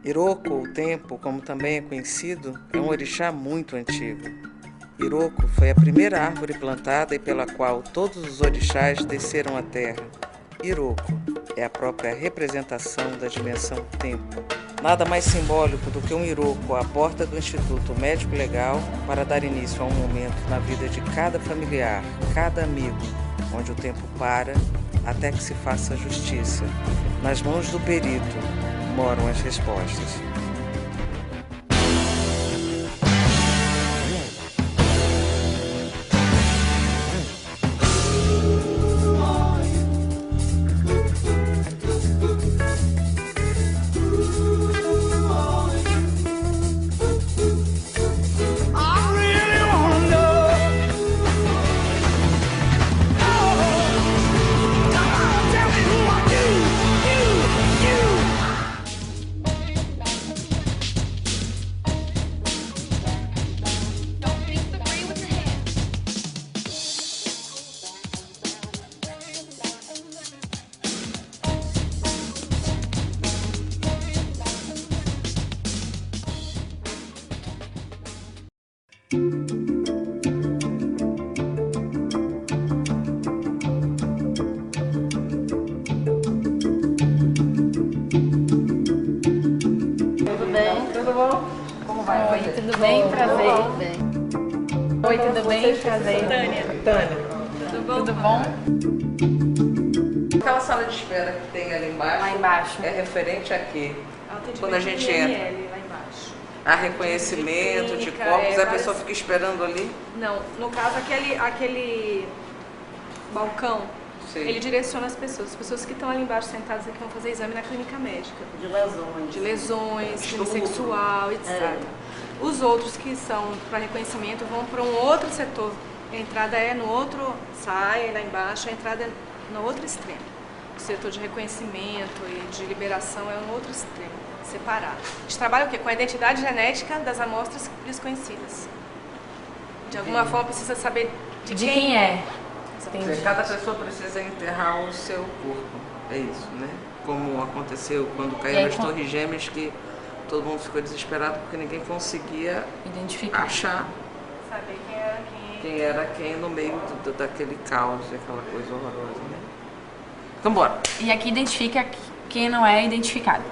Iroko, o tempo, como também é conhecido, é um orixá muito antigo. Iroko foi a primeira árvore plantada e pela qual todos os orixás desceram à terra. Iroko é a própria representação da dimensão tempo. Nada mais simbólico do que um iroko à porta do Instituto Médico Legal para dar início a um momento na vida de cada familiar, cada amigo, onde o tempo para até que se faça justiça. Nas mãos do perito moram as respostas. Tudo bom? Como vai? Oi, tudo bem? Prazer. Oi, tudo bem? Prazer. Tânia, Tudo bom? aquela sala de espera que tem ali embaixo, Lá embaixo. é referente a quê? Quando a gente entra. entra, Lá embaixo. a reconhecimento de Clínica, corpos, a várias- pessoa fica esperando ali? Não, no caso, aquele balcão, Sim. ele direciona as pessoas que estão ali embaixo sentadas aqui vão fazer exame na clínica médica. De lesões. De lesões, crime Estudo. sexual, etc. Os outros que são para reconhecimento vão para um outro setor. A entrada é no outro, sai lá embaixo, a entrada é no outro extremo. O setor de reconhecimento e de liberação é um outro extremo, separado. A gente trabalha o quê? Com a identidade genética das amostras desconhecidas. De alguma forma precisa saber de quem é? Entendi. Cada pessoa precisa enterrar o seu corpo, é isso, né? Como aconteceu quando E caíram aí, as com- torres gêmeas, que todo mundo ficou desesperado porque ninguém conseguia Identificar. achar Saber quem era quem. quem era quem no meio daquele caos, aquela coisa horrorosa, né? Então bora. E aqui identifica quem não é identificado.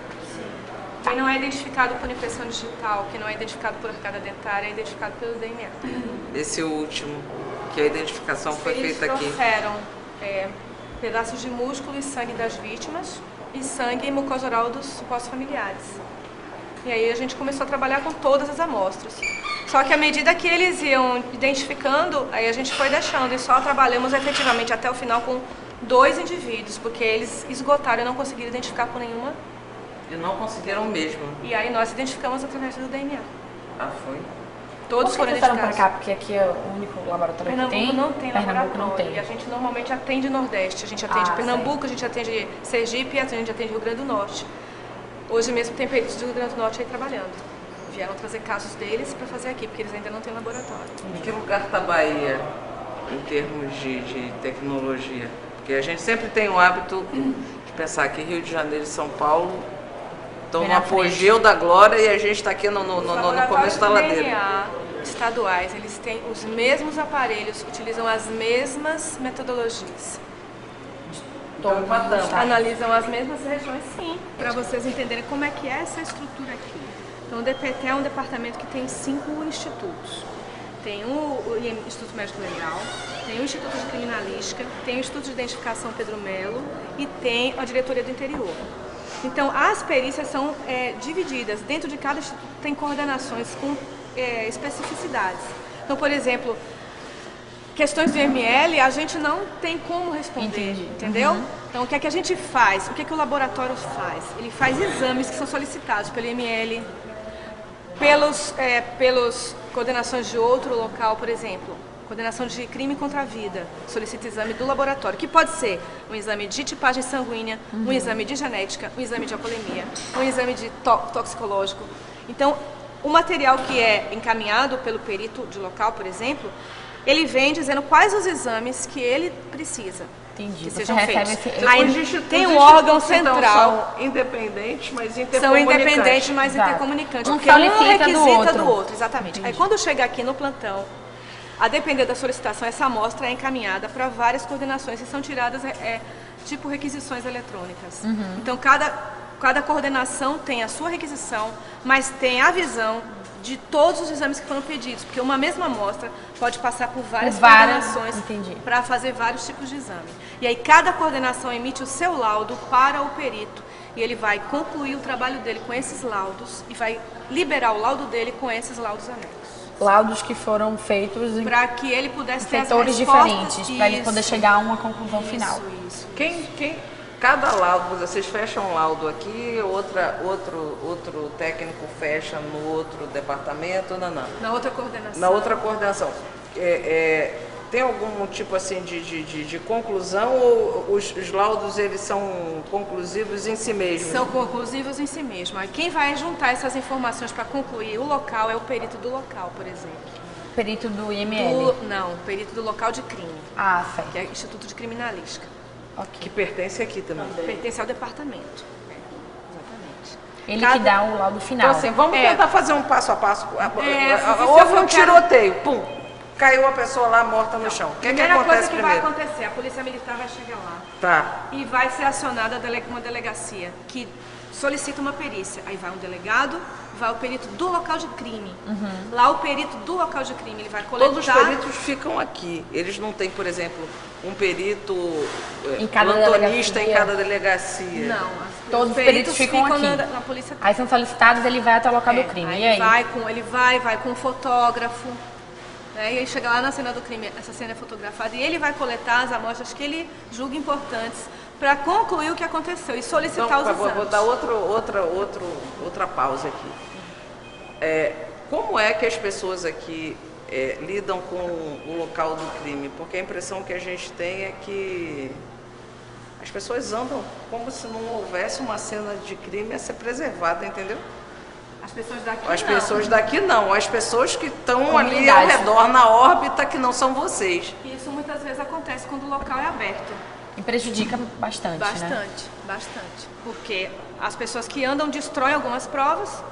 Quem não é identificado por impressão digital, quem não é identificado por arcada dentária, é identificado pelo DNA. Esse último, que a identificação foi Eles feita aqui. trouxeram pedaços de músculo e sangue das vítimas e sangue e mucosa oral dos supostos familiares. E aí a gente começou a trabalhar com todas as amostras. Só que à medida que eles iam identificando, aí a gente foi deixando e só trabalhamos efetivamente até o final com 2 indivíduos, porque eles esgotaram e não conseguiram identificar por nenhuma. E não conseguiram mesmo. E aí nós identificamos através do DNA. Ah, foi? Todos Por foram que trouxeram identificados. pra cá? Porque aqui é o único laboratório que Pernambuco tem. não tem Pernambuco laboratório. não tem. E a gente normalmente atende Nordeste. A gente atende Ah, Pernambuco, a gente atende Sergipe, a gente atende Rio Grande do Norte. Hoje mesmo tem peritos do Rio Grande do Norte aí trabalhando. Vieram trazer casos deles para fazer aqui, porque eles ainda não têm laboratório. Em que lugar está a Bahia em termos de tecnologia? Porque a gente sempre tem o hábito de pensar que Rio de Janeiro e São Paulo estão Bem no na apogeu da glória e a gente está aqui no Os começo da laboratórios de ladeira. DNA estaduais, eles têm os mesmos aparelhos, utilizam as mesmas metodologias. Então, empatamos. Analisam as mesmas regiões, sim, para vocês entenderem como é que é essa estrutura aqui. Então, o DPT é um departamento que tem 5 institutos. Tem o Instituto Médico Legal, tem o Instituto de Criminalística, tem o Instituto de Identificação Pedro Melo e tem a Diretoria do Interior. Então, as perícias são divididas. Dentro de cada instituto tem coordenações com especificidades. Então, por exemplo, questões do IML a gente não tem como responder, Entendi. entendeu? Então, o que é que a gente faz? O que é que o laboratório faz? Ele faz exames que são solicitados pelo IML, pelos coordenações de outro local, por exemplo, coordenação de crime contra a vida, solicita exame do laboratório, que pode ser um exame de tipagem sanguínea, um exame de genética, um exame de alcoolemia, um exame de toxicológico. Então, o material que é encaminhado pelo perito de local, por exemplo, ele vem dizendo quais os exames que ele precisa. Entendi. que Você sejam recebe feitos. esse... Aí Os institutos, tem um órgão então, central. são independentes, mas São intercomunicantes. independentes, mas Exato. intercomunicantes. Um Porque um solicita do requisita outro. do outro, exatamente. Aí quando chega aqui no plantão, a depender da solicitação, essa amostra é encaminhada para várias coordenações e são tiradas tipo requisições eletrônicas. Então cada coordenação tem a sua requisição, mas tem a visão de todos os exames que foram pedidos, porque uma mesma amostra pode passar por várias coordenações para fazer vários tipos de exame. E aí cada coordenação emite o seu laudo para o perito e ele vai concluir o trabalho dele com esses laudos e vai liberar o laudo dele com esses laudos anexos. Laudos que foram feitos em Para que ele pudesse ter setores as respostas, diferentes, para ele poder chegar a uma conclusão final. Isso. Cada laudo, vocês fecham um laudo aqui, outro técnico fecha no outro departamento, não. Na outra coordenação. Na outra coordenação. Tem algum tipo assim de conclusão ou os laudos eles são conclusivos em si mesmos? São conclusivos em si mesmo. Aí quem vai juntar essas informações para concluir o local é o perito do local, por exemplo. Perito do IML? Não, perito do local de crime, Ah, certo. que é Instituto de Criminalística. Que pertence aqui também. Pertence ao departamento. Exatamente. Ele que dá o laudo final. Então assim, vamos tentar fazer um passo a passo. isso Houve eu um quero- tiroteio, pum, caiu a pessoa lá morta no chão. O que Primeira coisa acontece que primeiro? vai acontecer, a polícia militar vai chegar lá Tá. e vai ser acionada uma delegacia que solicita uma perícia. Aí vai um delegado, vai o perito do local de crime. Lá o perito do local de crime, ele vai coletar... Todos os peritos ficam aqui. Eles não têm, por exemplo, um perito Em cada plantonista em delegacia. cada delegacia. Não, Todos os peritos ficam aqui. na polícia. Aí são solicitados, ele vai até o local do crime. Aí E aí? ele vai com um fotógrafo, né? E ele chega lá na cena do crime, essa cena é fotografada, e ele vai coletar as amostras que ele julga importantes para concluir o que aconteceu e solicitar Então, os exames. vou dar outra pausa aqui. Como é que as pessoas aqui lidam com o local do crime? Porque a impressão que a gente tem é que as pessoas andam como se não houvesse uma cena de crime a ser preservada, entendeu? As pessoas daqui As não. pessoas daqui não, as pessoas que estão ali Comunidade. ao redor, na órbita, que não são vocês. Isso muitas vezes acontece quando o local é aberto. E prejudica bastante, né? Bastante. Porque as pessoas que andam destroem algumas provas,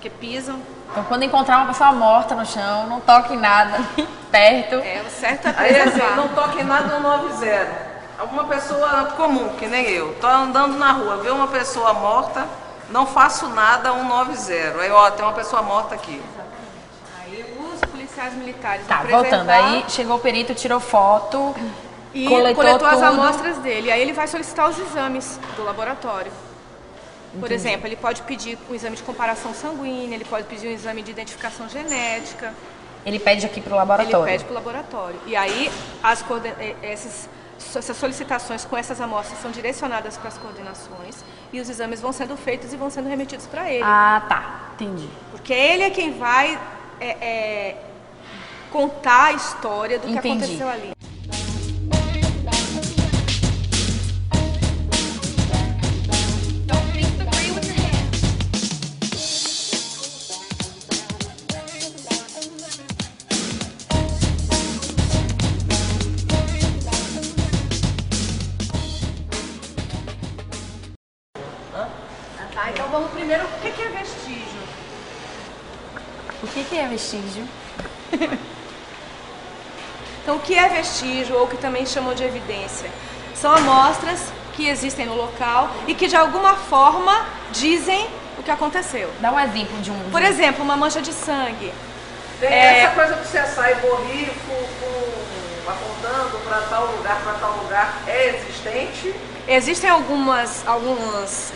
que pisam. Então, quando encontrar uma pessoa morta no chão, não toque em nada perto. O certo é Aí assim, preservar. não toque nada no 90. Uma pessoa comum, que nem eu, tô andando na rua, vê uma pessoa morta, não faço nada, 190. Aí, ó, tem uma pessoa morta aqui. Aí os policiais militares Tá, vão voltando. preservar Aí chegou o perito, tirou foto, e coletou as tudo. amostras dele. Aí ele vai solicitar os exames do laboratório. Por exemplo, ele pode pedir um exame de comparação sanguínea, ele pode pedir um exame de identificação genética. Ele pede aqui pro laboratório. Ele pede para o laboratório. E aí essas solicitações com essas amostras são direcionadas para as coordenações e os exames vão sendo feitos e vão sendo remetidos para ele. Ah, tá. Entendi. Porque ele é quem vai contar a história do que Entendi. aconteceu ali. Tá, então vamos primeiro, o que é vestígio? O que é vestígio? Então, o que é vestígio, ou que também chamam de evidência? São amostras que existem no local e que de alguma forma dizem o que aconteceu. Dá um exemplo de um... Por exemplo, uma mancha de sangue. Tem essa coisa que você sai borrifo, apontando para tal lugar, é existente? Existem algumas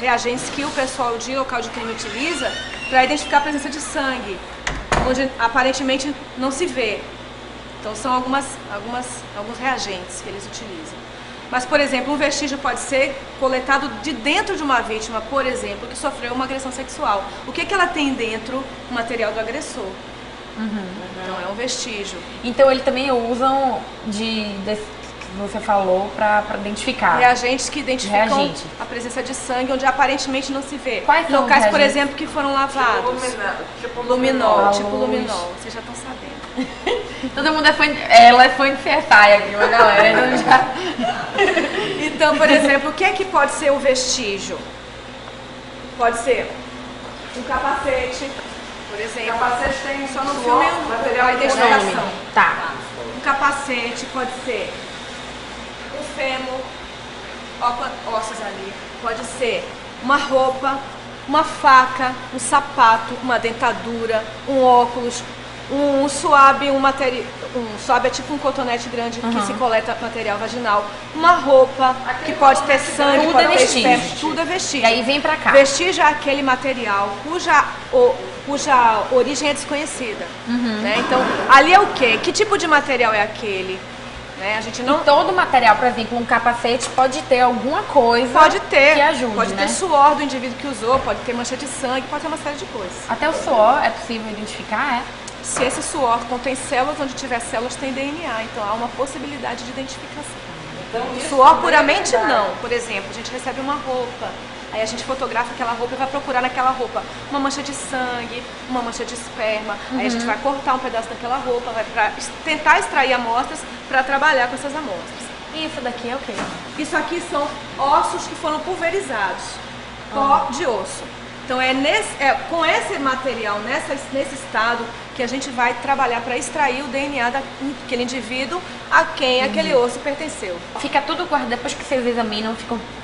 reagentes que o pessoal de local de crime utiliza para identificar a presença de sangue, onde aparentemente não se vê. Então são alguns reagentes que eles utilizam. Mas, por exemplo, um vestígio pode ser coletado de dentro de uma vítima, por exemplo, que sofreu uma agressão sexual. O que ela tem dentro? O material do agressor. Então é um vestígio. Então eles também usam desse que você falou para identificar. Reagentes que identificam Reagente. a presença de sangue onde aparentemente não se vê. Quais são os locais, por reagentes? exemplo, que foram lavados. Tipo Luminol, A tipo luz. luminol. Vocês já estão sabendo. Todo mundo ela é fã de CSI aqui, uma galera. Então, Então, por exemplo, o que é que pode ser o vestígio? Pode ser um capacete, por exemplo. O capacete tem só no filme um material de identificação. Tá. Um capacete pode ser um fêmur, ossos ali. Pode ser uma roupa, uma faca, um sapato, uma dentadura, um óculos, um suave, um suave é tipo um cotonete grande que se coleta material vaginal, uma roupa que pode ter sangue, pode ter esperma, tudo é vestígio. E aí vem pra cá. Vestígio é aquele material cuja origem é desconhecida. Né? Então, ali é o quê? Que tipo de material é aquele? Né? A gente não... E todo material, por exemplo, um capacete pode ter alguma coisa pode ter, que ajude, pode né? ter suor do indivíduo que usou, pode ter mancha de sangue, pode ter uma série de coisas. Até o suor é possível identificar, é? Se esse suor contém células, onde tiver células tem DNA, então há uma possibilidade de identificação. Então, suor puramente não. Por exemplo, a gente recebe uma roupa, aí a gente fotografa aquela roupa e vai procurar naquela roupa uma mancha de sangue, uma mancha de esperma, aí a gente vai cortar um pedaço daquela roupa, vai tentar extrair amostras para trabalhar com essas amostras. E isso daqui é o quê? Isso aqui são ossos que foram pulverizados, pó de osso. Então com esse material, nesse estado, que a gente vai trabalhar para extrair o DNA daquele indivíduo a quem aquele osso pertenceu. Fica tudo guardado, depois que vocês examinam,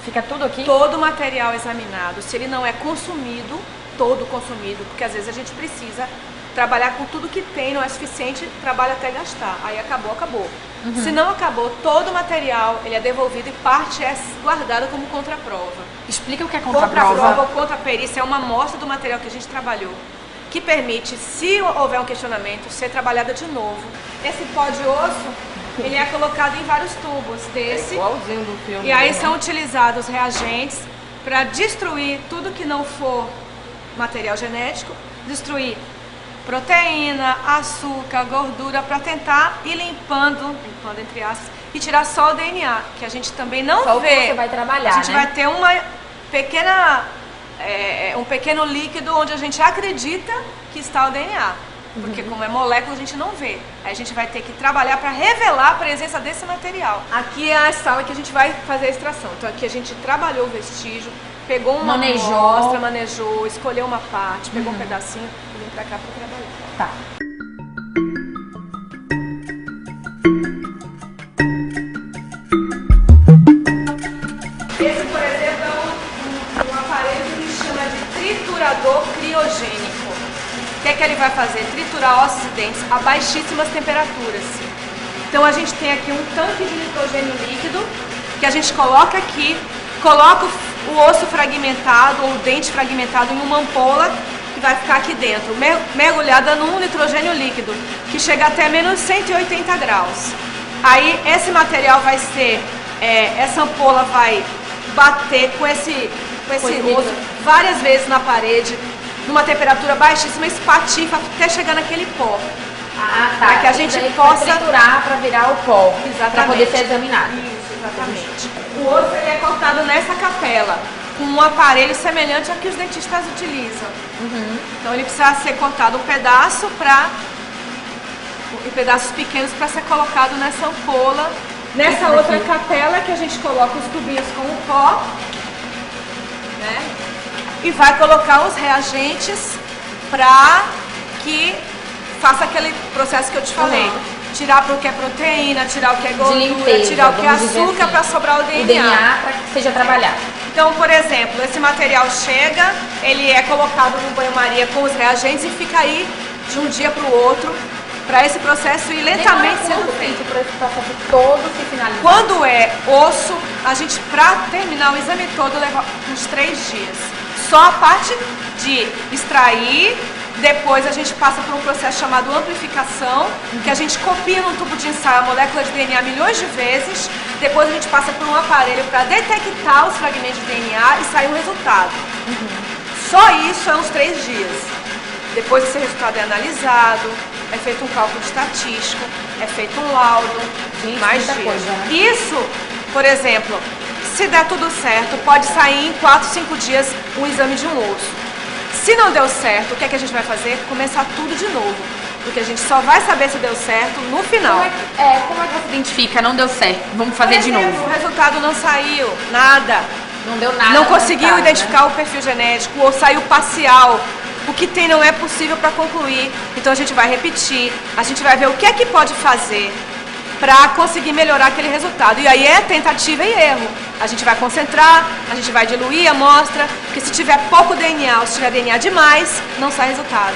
fica tudo aqui? Todo o material examinado, se ele não é consumido, todo consumido, porque às vezes a gente precisa trabalhar com tudo que tem, não é suficiente, trabalha até gastar. Aí acabou. Se não acabou, todo o material ele é devolvido e parte é guardada como contraprova. Explica o que é contraprova. Contraprova ou contraperícia é uma amostra do material que a gente trabalhou, que permite, se houver um questionamento, ser trabalhada de novo. Esse pó de osso, ele é colocado em vários tubos desse. Igualzinho do filme. E aí são utilizados reagentes para destruir tudo que não for material genético, destruir proteína, açúcar, gordura, para tentar ir limpando entre aspas, e tirar só o DNA, que a gente também não só vê. O que você vai trabalhar, a gente né? vai ter uma pequena, um pequeno líquido onde a gente acredita que está o DNA. Porque como é molécula, a gente não vê. Aí a gente vai ter que trabalhar para revelar a presença desse material. Aqui é a sala que a gente vai fazer a extração. Então aqui a gente trabalhou o vestígio, pegou uma amostra, manejou, escolheu uma parte, pegou um pedacinho e vem para cá para trabalhar. Tá. Esse, por exemplo, é um aparelho que a gente chama de triturador criogênico. O que é que ele vai fazer? Triturar ossos e dentes a baixíssimas temperaturas. Então a gente tem aqui um tanque de nitrogênio líquido que a gente coloca aqui, coloca o osso fragmentado ou o dente fragmentado em uma ampola que vai ficar aqui dentro, mergulhada num nitrogênio líquido, que chega até menos 180 graus. Aí esse material vai ser, essa ampola vai bater com esse osso várias vezes na parede, numa temperatura baixíssima, espatifa até chegar naquele pó. Ah, tá. Para que a gente possa triturar para virar o pó. Exatamente. Para poder ser examinado. Isso, exatamente. O osso ele é cortado nessa capela, com um aparelho semelhante ao que os dentistas utilizam. Então ele precisa ser cortado em pedaços pequenos para ser colocado nessa ampola. Nessa outra capela que a gente coloca os tubinhos com o pó, né? E vai colocar os reagentes para que faça aquele processo que eu te falei. Tirar o que é proteína, tirar o que é gordura, limpeza, tirar o que é vamos dizer açúcar assim, para sobrar o DNA. O DNA para que seja trabalhado. Então, por exemplo, esse material chega, ele é colocado no banho-maria com os reagentes e fica aí de um dia para o outro, para esse processo ir lentamente sendo feito. Para esse processo todo se finalizar? Quando é osso, a gente, para terminar o exame todo, leva uns 3 dias. Só a parte de extrair, depois a gente passa por um processo chamado amplificação, que a gente copia num tubo de ensaio a molécula de DNA milhões de vezes, depois a gente passa por um aparelho para detectar os fragmentos de DNA e sair o resultado. Só isso é uns 3 dias. Depois esse resultado é analisado, é feito um cálculo estatístico, é feito um laudo, mais dias. Coisa, né? Isso, por exemplo, se der tudo certo, pode sair em 4, 5 dias um exame de um osso. Se não deu certo, o que é que a gente vai fazer? Começar tudo de novo. Porque a gente só vai saber se deu certo no final. Como é que você identifica? Não deu certo, vamos fazer de novo. O resultado não saiu, nada. Não deu nada. Não conseguiu identificar o perfil genético ou saiu parcial. O que tem não é possível para concluir. Então a gente vai repetir, a gente vai ver o que é que pode fazer para conseguir melhorar aquele resultado. E aí é tentativa e erro. A gente vai concentrar, a gente vai diluir a amostra, porque se tiver pouco DNA ou se tiver DNA demais, não sai resultado.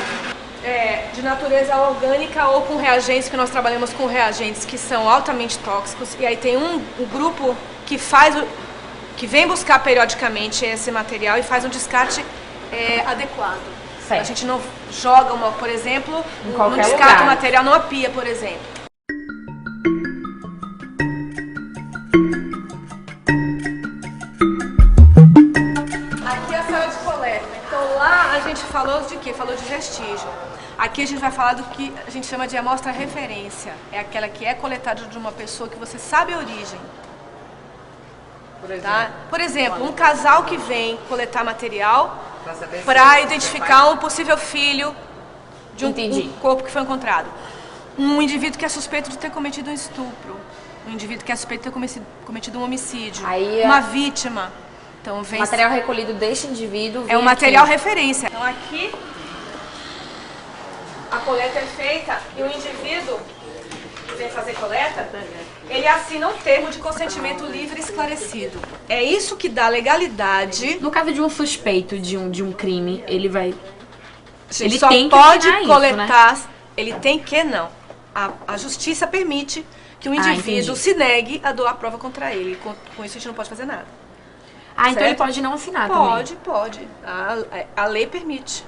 De natureza orgânica ou com reagentes, que nós trabalhamos com reagentes que são altamente tóxicos. E aí tem um grupo que vem buscar periodicamente esse material e faz um descarte adequado. Certo. A gente não joga, por exemplo, não descarta lugar. o material numa pia, por exemplo. Aqui é a sala de coleta. Então lá a gente falou de quê? Falou de vestígio. Aqui a gente vai falar do que a gente chama de amostra referência. É aquela que é coletada de uma pessoa que você sabe a origem. Por exemplo, um casal que vem coletar material para identificar um possível filho de um corpo que foi encontrado. Um indivíduo que é suspeito de ter cometido um estupro. Um indivíduo que é suspeito de ter cometido um homicídio. Uma vítima. Então, vem material recolhido deste indivíduo. É um material referência. Então aqui a coleta é feita e o indivíduo que vem fazer coleta, ele assina um termo de consentimento livre e esclarecido. É isso que dá legalidade. No caso de um suspeito de um crime, ele vai... Ele só pode coletar... Isso, né? Ele tem que não. A justiça permite que o indivíduo se negue a doar prova contra ele. Com isso a gente não pode fazer nada. Então ele pode não assinar também? Pode. A lei permite.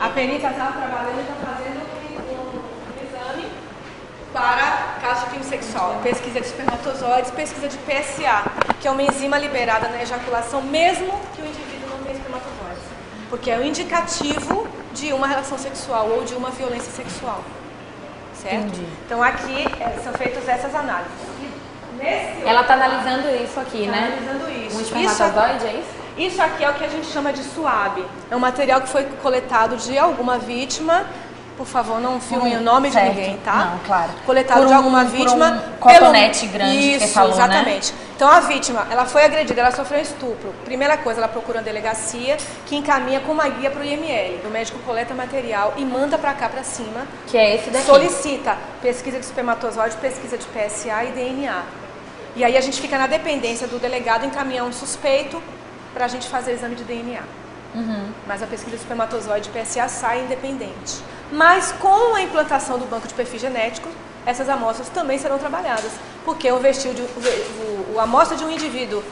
A perita está trabalhando e está fazendo um exame para caso de crime sexual. Pesquisa de espermatozoides, pesquisa de PSA, que é uma enzima liberada na ejaculação, mesmo que o indivíduo não tenha espermatozoides. Porque é um indicativo de uma relação sexual ou de uma violência sexual. Certo? Entendi. Então aqui são feitas essas análises. Ela está analisando isso aqui, né? Analisando isso. Um espermatozoide, é isso? Isso aqui é o que a gente chama de SUAB. É um material que foi coletado de alguma vítima. Por favor, não filmem o nome de ninguém, tá? Não, claro. Coletado de alguma vítima. Por um cotonete grande que você falou, exatamente. Né? Então a vítima, ela foi agredida, ela sofreu um estupro. Primeira coisa, ela procura uma delegacia que encaminha com uma guia para o IML. O médico coleta material e manda para cá, para cima. Que é esse daqui. Solicita pesquisa de espermatozoide, pesquisa de PSA e DNA. E aí a gente fica na dependência do delegado encaminhar um suspeito para a gente fazer o exame de DNA. Mas a pesquisa de espermatozoide e PSA sai independente. Mas com a implantação do banco de perfil genético, essas amostras também serão trabalhadas. Porque a amostra de um indivíduo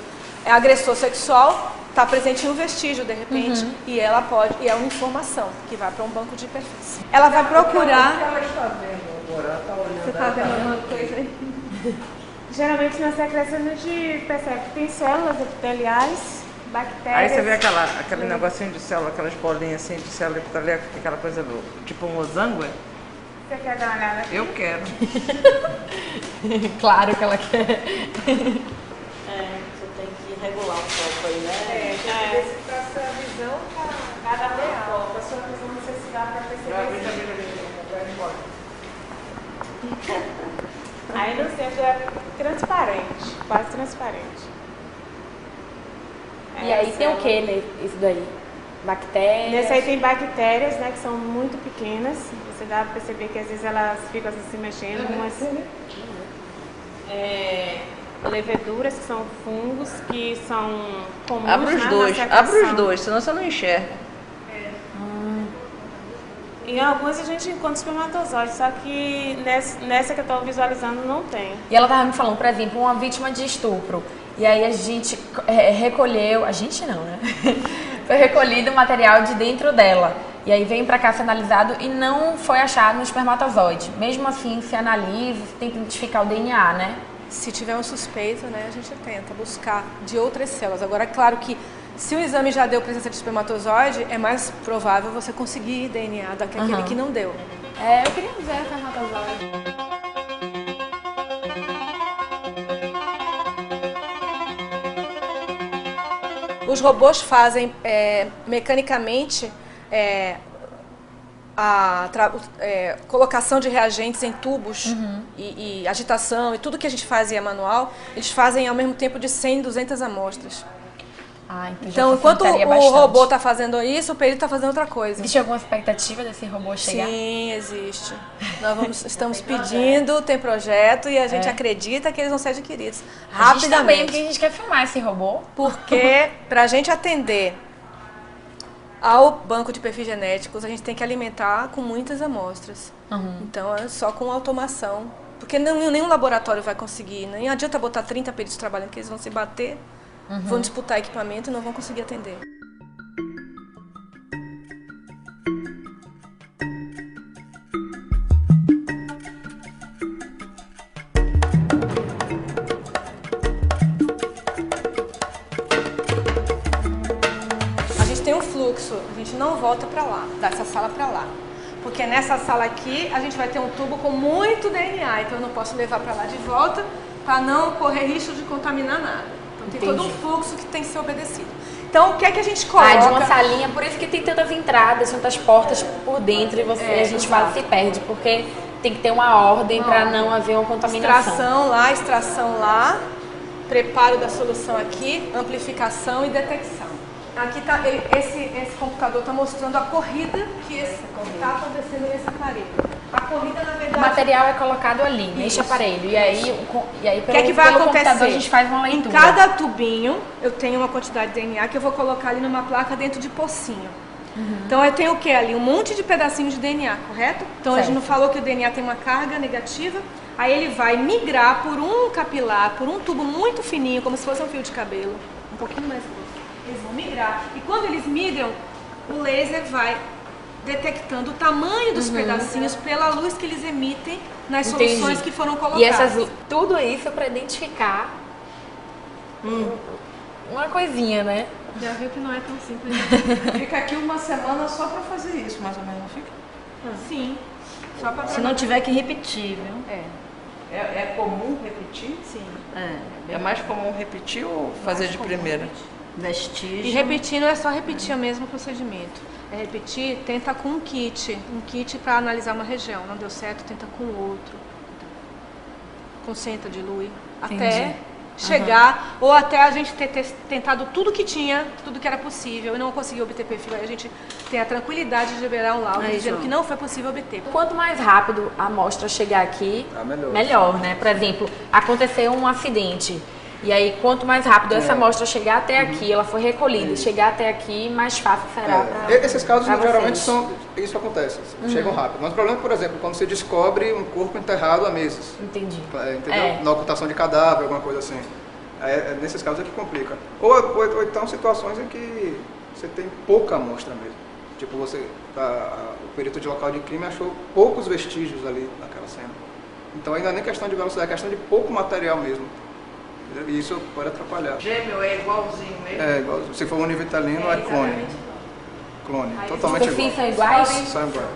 é agressor sexual, está presente em um vestígio, de repente, e ela é uma informação que vai para um banco de perfis. Ela vai procurar... Você está vendo alguma coisa aí? Geralmente na secreção a gente percebe que tem células epiteliais, bactérias. Aí você vê aquele negocinho de célula, aquelas bolinhas assim de célula epitelial, aquela coisa tipo um losango? Você quer dar uma olhada aqui? Eu quero. Claro que ela quer. Você tem que regular o foco aí, né? Tem que ver se para a sua visão tá real, para a sua visão necessidade para perceber. Aí no centro é transparente, quase transparente. E aí tem o que, né? Isso daí? Bactérias? Nesse aí tem bactérias, né, que são muito pequenas. Você dá para perceber que às vezes elas ficam assim, se mexendo. Umas leveduras, que são fungos, que são comuns. Abre os dois, senão você não enxerga. Em algumas a gente encontra espermatozoide, só que nessa que eu estou visualizando não tem. E ela estava me falando, por exemplo, uma vítima de estupro. E aí a gente recolheu... A gente não, né? Foi recolhido o material de dentro dela. E aí vem para cá ser analisado e não foi achado no espermatozoide. Mesmo assim, se analisa, se tenta identificar o DNA, né? Se tiver um suspeito, né, a gente tenta buscar de outras células. Agora, é claro que se o exame já deu presença de espermatozoide, é mais provável você conseguir DNA daquele que não deu. Eu queria dizer espermatozoide. Os robôs fazem mecanicamente a colocação de reagentes em tubos e agitação e tudo que a gente fazia manual, eles fazem ao mesmo tempo de 100, 200 amostras. Então, enquanto o robô está fazendo isso, o perito está fazendo outra coisa. Existe alguma expectativa desse robô chegar? Sim, existe. Nós estamos pedindo, tem projeto e a gente acredita que eles vão ser adquiridos rapidamente. A gente também, porque a gente quer filmar esse robô. Porque para a gente atender ao banco de perfis genéticos, a gente tem que alimentar com muitas amostras. Então, é só com automação. Porque nenhum laboratório vai conseguir. Nem adianta botar 30 peritos trabalhando, que eles vão se bater. Vão disputar equipamento e não vão conseguir atender. A gente tem um fluxo, a gente não volta para lá, dessa sala para lá. Porque nessa sala aqui a gente vai ter um tubo com muito DNA, então eu não posso levar para lá de volta para não correr risco de contaminar nada. Tem todo um fluxo que tem que ser obedecido. Então, o que é que a gente coloca? De uma salinha, por isso que tem tantas entradas, tantas portas por dentro e a gente se perde, porque tem que ter uma ordem para não haver uma contaminação. Extração lá, preparo da solução aqui, amplificação e detecção. Aqui tá, esse computador está mostrando a corrida que está acontecendo nesse aparelho. A corrida, na verdade... O material é colocado ali, neste aparelho. E aí que vai acontecer? Computador, a gente faz uma leitura. Em cada tubinho, eu tenho uma quantidade de DNA que eu vou colocar ali numa placa dentro de pocinho. Então, eu tenho o que ali? Um monte de pedacinhos de DNA, correto? Então, a gente não falou que o DNA tem uma carga negativa. Aí, ele vai migrar por um capilar, por um tubo muito fininho, como se fosse um fio de cabelo. Um pouquinho mais grosso. Eles vão migrar. E quando eles migram, o laser vai detectando o tamanho dos pedacinhos pela luz que eles emitem nas soluções que foram colocadas. E tudo isso para identificar uma coisinha, né? Já viu que não é tão simples. Fica aqui uma semana só para fazer isso, mais ou menos, não fica? Sim. Só para se não tiver que repetir, viu? É comum repetir? Sim. É mais comum repetir ou fazer de primeira? Vestígio. E repetir não é só repetir o mesmo procedimento. É repetir, tenta com um kit para analisar uma região. Não deu certo, tenta com outro. Concentra, dilui. Até chegar, ou até a gente ter tentado tudo que tinha, tudo que era possível e não conseguiu obter perfil. Aí a gente tem a tranquilidade de liberar um laudo dizendo que não foi possível obter. Quanto mais rápido a amostra chegar aqui, melhor, né? Por exemplo, aconteceu um acidente. E aí, quanto mais rápido essa amostra chegar até aqui, ela foi recolhida, chegar até aqui, mais fácil será pra esses casos, geralmente, vocês. isso acontece, chegam rápido. Mas o problema, por exemplo, quando você descobre um corpo enterrado há meses. Entendi. Entendeu? Na ocultação de cadáver, alguma coisa assim. Nesses casos é que complica. Ou então situações em que você tem pouca amostra mesmo. Tipo, o perito de local de crime achou poucos vestígios ali naquela cena. Então ainda nem questão de velocidade, é questão de pouco material mesmo. E isso pode atrapalhar. Gêmeo é igualzinho mesmo? É igualzinho. Se for univitalino, é clone. Clone, totalmente os perfis igual. são iguais? São iguais.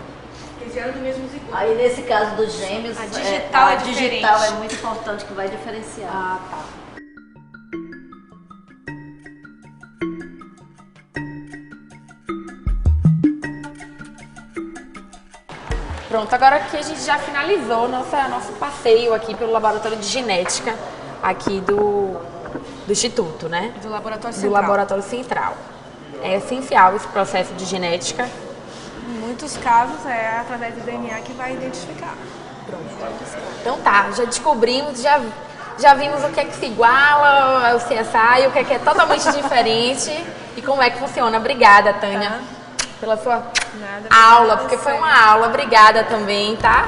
Eles vieram do mesmo zigoto. Aí nesse caso dos gêmeos, A digital é diferente. digital é muito importante, que vai diferenciar. Tá. Pronto, agora aqui a gente já finalizou nosso passeio aqui pelo Laboratório de Genética aqui do Instituto, né? Do Laboratório Do Central. Laboratório Central. É essencial esse processo de genética. Em muitos casos é através do DNA que vai identificar. Então tá, já descobrimos, já vimos o que é que se iguala ao CSI, o que é totalmente diferente e como é que funciona. Obrigada, Tânia, pela sua Nada, aula, porque foi uma aula. Obrigada também, tá?